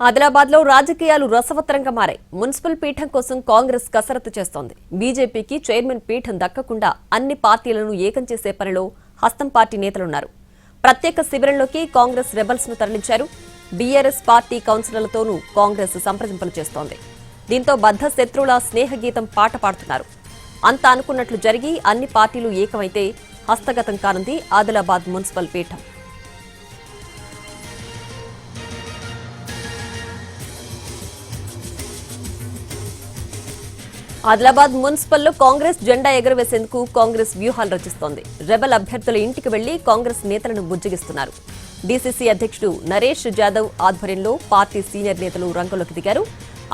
ఆదిలాబాద్ లో రాజకీయాలు రసవత్తరంగా మారాయి. మున్సిపల్ పీఠం కోసం కాంగ్రెస్ కసరత్తు చేస్తోంది. బీజేపీకి చైర్మన్ పీఠం దక్కకుండా అన్ని పార్టీలను ఏకం చేసే పనిలో హస్తం పార్టీ నేతలున్నారు. ప్రత్యేక శిబిరంలోకి కాంగ్రెస్ రెబల్స్ ను తరలించారు. బీఆర్ఎస్ పార్టీ కౌన్సిలర్లతోనూ కాంగ్రెస్ సంప్రదింపులు చేస్తోంది. దీంతో బద్ధ శత్రువుల స్నేహగీతం పాట పాడుతున్నారు. అంతా అనుకున్నట్లు జరిగి అన్ని పార్టీలు ఏకమైతే హస్తగతం కానుంది ఆదిలాబాద్ మున్సిపల్ పీఠం. ఆదిలాబాద్ మున్సిపల్లో కాంగ్రెస్ జెండా ఎగురవేసేందుకు కాంగ్రెస్ వ్యూహాలు రచిస్తోంది. రెబల్ అభ్యర్థుల ఇంటికి వెళ్లి కాంగ్రెస్ నేతలను బుజ్జగిస్తున్నారు. డీసీసీ అధ్యక్షుడు నరేష్ జాదవ్ ఆధ్వర్యంలో పార్టీ సీనియర్ నేతలు రంగంలోకి దిగారు.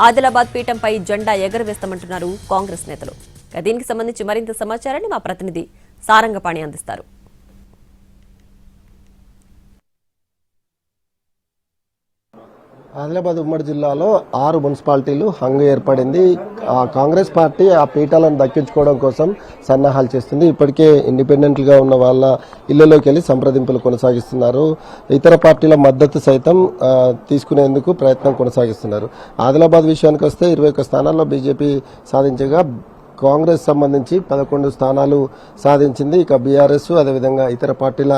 ఆదిలాబాద్ పీఠంపై జెండా ఎగురవేస్తామంటున్నారు కాంగ్రెస్ నేతలు. దీనికి సంబంధించి మరింత సమాచారాన్ని మా ప్రతినిధి సారంగపాణి అందిస్తారు. ఆదిలాబాద్ ఉమ్మడి జిల్లాలో 6 మున్సిపాలిటీలు హంగు ఏర్పడింది. కాంగ్రెస్ పార్టీ ఆ పీఠాలను దక్కించుకోవడం కోసం సన్నాహాలు చేస్తుంది. ఇప్పటికే ఇండిపెండెంట్ గా ఉన్న వాళ్ళ ఇళ్లలోకి వెళ్లి సంప్రదింపులు కొనసాగిస్తున్నారు. ఇతర పార్టీల మద్దతు సైతం తీసుకునేందుకు ప్రయత్నం కొనసాగిస్తున్నారు. ఆదిలాబాద్ విషయానికి వస్తే 21 స్థానాల్లో బీజేపీ సాధించగా కాంగ్రెస్ సంబంధించి 11 స్థానాలు సాధించింది. ఇక బీఆర్ఎస్ అదేవిధంగా ఇతర పార్టీల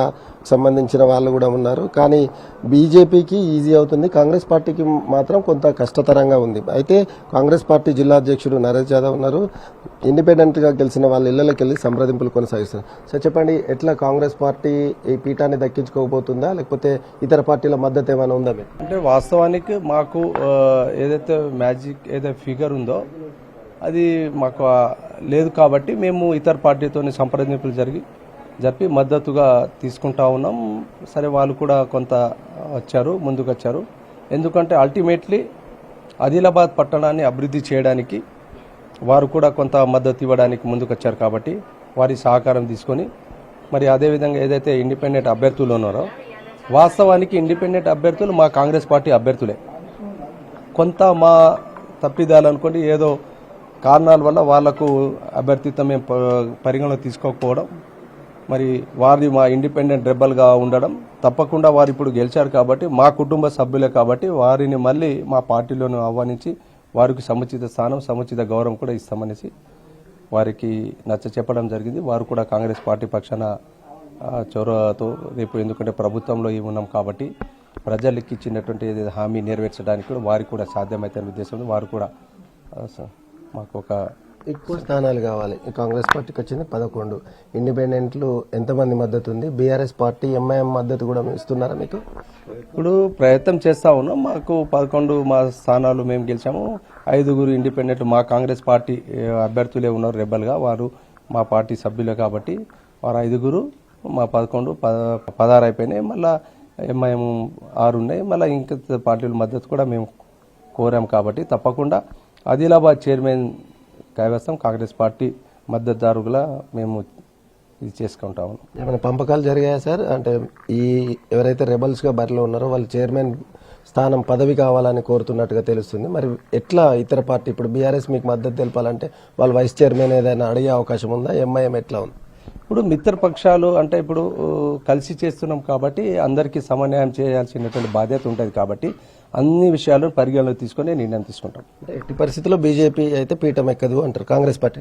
సంబంధించిన వాళ్ళు కూడా ఉన్నారు. కానీ బీజేపీకి ఈజీ అవుతుంది, కాంగ్రెస్ పార్టీకి మాత్రం కొంత కష్టతరంగా ఉంది. అయితే కాంగ్రెస్ పార్టీ జిల్లా అధ్యక్షుడు నరేష్ యాదవ్ ఉన్నారు. ఇండిపెండెంట్ గా గెలిచిన వాళ్ళ ఇళ్లలోకి వెళ్లి సంప్రదింపులు కొనసాగిస్తారు. సో చెప్పండి, ఎట్లా కాంగ్రెస్ పార్టీ ఈ పీఠాన్ని దక్కించుకోకపోతుందా, లేకపోతే ఇతర పార్టీల మద్దతు ఏమైనా ఉందా? అంటే వాస్తవానికి మాకు ఏదైతే మ్యాజిక్ ఏదైతే ఫిగర్ ఉందో అది మాకు లేదు కాబట్టి మేము ఇతర పార్టీతో సంప్రదింపులు జరిపి మద్దతుగా తీసుకుంటా ఉన్నాం. సరే, వాళ్ళు కూడా కొంత ముందుకు వచ్చారు. ఎందుకంటే అల్టిమేట్లీ ఆదిలాబాద్ పట్టణాన్ని అభివృద్ధి చేయడానికి వారు కూడా కొంత మద్దతు ఇవ్వడానికి ముందుకు వచ్చారు కాబట్టి వారి సహకారం తీసుకొని మరి అదేవిధంగా ఏదైతే ఇండిపెండెంట్ అభ్యర్థులు ఉన్నారో, వాస్తవానికి ఇండిపెండెంట్ అభ్యర్థులు మా కాంగ్రెస్ పార్టీ అభ్యర్థులే. కొంత మా తప్పిదాలు అనుకోండి, ఏదో కారణాల వల్ల వాళ్లకు అభ్యర్థిత్వం మేము పరిగణలోకి తీసుకోకపోవడం, మరి వారి మా ఇండిపెండెంట్ రెబల్గా ఉండడం, తప్పకుండా వారు ఇప్పుడు గెలిచారు కాబట్టి మా కుటుంబ సభ్యులే కాబట్టి వారిని మళ్ళీ మా పార్టీలోనే ఆహ్వానించి వారికి సముచిత స్థానం సముచిత గౌరవం కూడా ఇస్తామనేసి వారికి నచ్చ చెప్పడం జరిగింది. వారు కూడా కాంగ్రెస్ పార్టీ పక్షాన చొరవతో రేపు, ఎందుకంటే ప్రభుత్వంలో ఉన్నాం కాబట్టి ప్రజలకు ఇచ్చినటువంటి ఏదైతే హామీ నెరవేర్చడానికి కూడా వారికి కూడా సాధ్యమైతే ఉద్దేశంతో వారు కూడా మాకు ఒక ఎక్కువ స్థానాలు కావాలి. కాంగ్రెస్ పార్టీకి వచ్చింది 11. ఇండిపెండెంట్లు ఎంతమంది మద్దతు ఉంది? బీఆర్ఎస్ పార్టీ ఎంఐఎం మద్దతు కూడా ఇస్తున్నారా మీకు? ఇప్పుడు ప్రయత్నం చేస్తా ఉన్నాం. మాకు 11 మా స్థానాలు మేము గెలిచాము. 5 ఇండిపెండెంట్ మా కాంగ్రెస్ పార్టీ అభ్యర్థులే ఉన్నారు రెబల్గా, వారు మా పార్టీ సభ్యులే కాబట్టి వారు 5, మా 11, 16 అయిపోయినాయి. మళ్ళీ ఎంఐఎం 6 ఉన్నాయి. మళ్ళీ ఇంకా పార్టీల మద్దతు కూడా మేము కోరాం కాబట్టి తప్పకుండా ఆదిలాబాద్ చైర్మన్ కైవసం కాంగ్రెస్ పార్టీ మద్దతుదారుగా మేము ఇది చేసుకుంటాము. ఏమైనా పంపకాలు జరిగాయా సార్? అంటే ఈ ఎవరైతే రెబల్స్ గా బరిలో ఉన్నారో వాళ్ళు చైర్మన్ స్థానం పదవి కావాలని కోరుతున్నట్టుగా తెలుస్తుంది. మరి ఎట్లా ఇతర పార్టీ, ఇప్పుడు బీఆర్ఎస్ మీకు మద్దతు తెలపాలంటే వాళ్ళు వైస్ చైర్మన్ ఏదైనా అడిగే అవకాశం ఉందా? ఎంఐఎం ఎట్లా ఉంది? ఇప్పుడు మిత్రపక్షాలు అంటే ఇప్పుడు కలిసి చేస్తున్నాం కాబట్టి అందరికీ సమన్వయం చేయాల్సినటువంటి బాధ్యత ఉంటుంది కాబట్టి అన్ని విషయాలను పరిగణలోకి తీసుకొని నిర్ణయం తీసుకుంటాం. ఎట్టి పరిస్థితుల్లో బీజేపీ అయితే పీఠం ఎక్కదు అంటారు కాంగ్రెస్ పార్టీ.